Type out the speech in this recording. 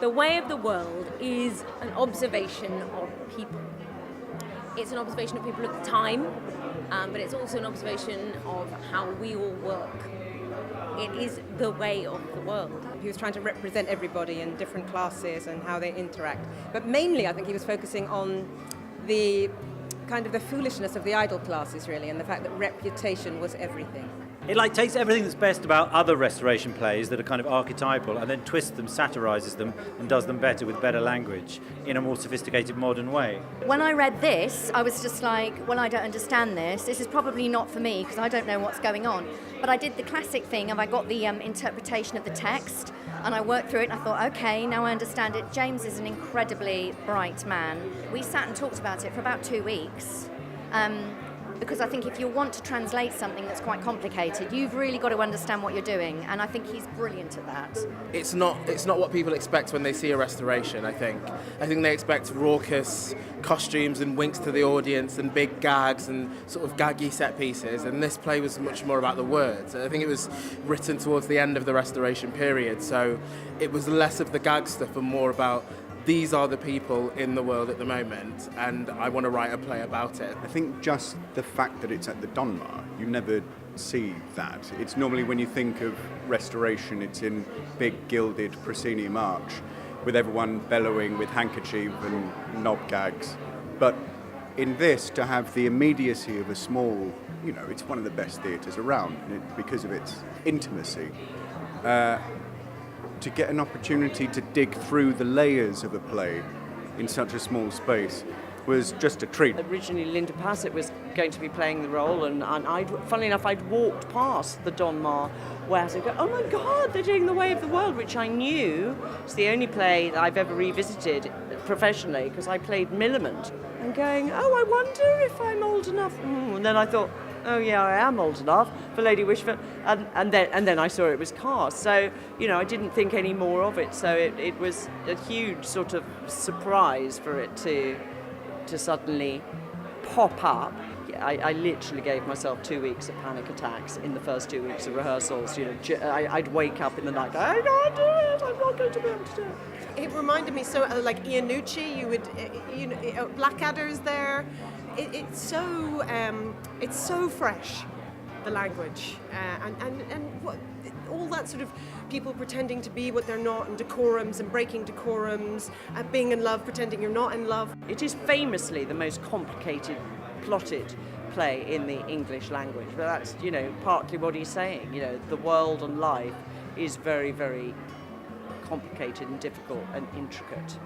The way of the world is an observation of people. It's an observation of people at the time, but it's also an observation of how we all work. It is the way of the world. He was trying to represent everybody in different classes and how they interact. But mainly, I think he was focusing on the kind of the foolishness of the idle classes, really, and the fact that reputation was everything. It takes everything that's best about other restoration plays that are kind of archetypal and then twists them, satirises them and does them better with better language in a more sophisticated modern way. When I read this, I was just like, well, I don't understand this. This is probably not for me because I don't know what's going on. But I did the classic thing and I got the interpretation of the text and I worked through it and I thought, okay, now I understand it. James is an incredibly bright man. We sat and talked about it for about 2 weeks. Because I think if you want to translate something that's quite complicated, you've really got to understand what you're doing, and I think he's brilliant at that. It's not what people expect when they see a restoration, I think. I think they expect raucous costumes and winks to the audience and big gags and sort of gaggy set pieces, and this play was much more about the words. I think it was written towards the end of the restoration period, so it was less of the gag stuff and more about these are the people in the world at the moment, and I want to write a play about it. I think just the fact that it's at the Donmar, you never see that. It's normally when you think of restoration, it's in big gilded proscenium arch with everyone bellowing with handkerchief and knob gags. But in this, to have the immediacy of a small, it's one of the best theatres around because of its intimacy. To get an opportunity to dig through the layers of a play in such a small space was just a treat. Originally, Linda Passett was going to be playing the role, and funnily enough, I'd walked past the Donmar Warehouse and go, oh my God, they're doing The Way of the World, which I knew is the only play that I've ever revisited professionally, because I played Millamant. And going, oh, I wonder if I'm old enough. And then I thought, oh yeah, I am old enough for Lady Wishford, and then I saw it was cast. So I didn't think any more of it. So it was a huge sort of surprise for it to suddenly pop up. I literally gave myself 2 weeks of panic attacks in the first 2 weeks of rehearsals. I'd wake up in the night, I can't do it. I'm not going to be able to do it. It reminded me so like Iannucci. You would, Blackadder's there. It's so fresh, the language, and what, all that sort of people pretending to be what they're not, and decorums and breaking decorums, being in love, pretending you're not in love. It is famously the most complicated, plotted play in the English language, but that's partly what he's saying. The world and life is very, very complicated and difficult and intricate.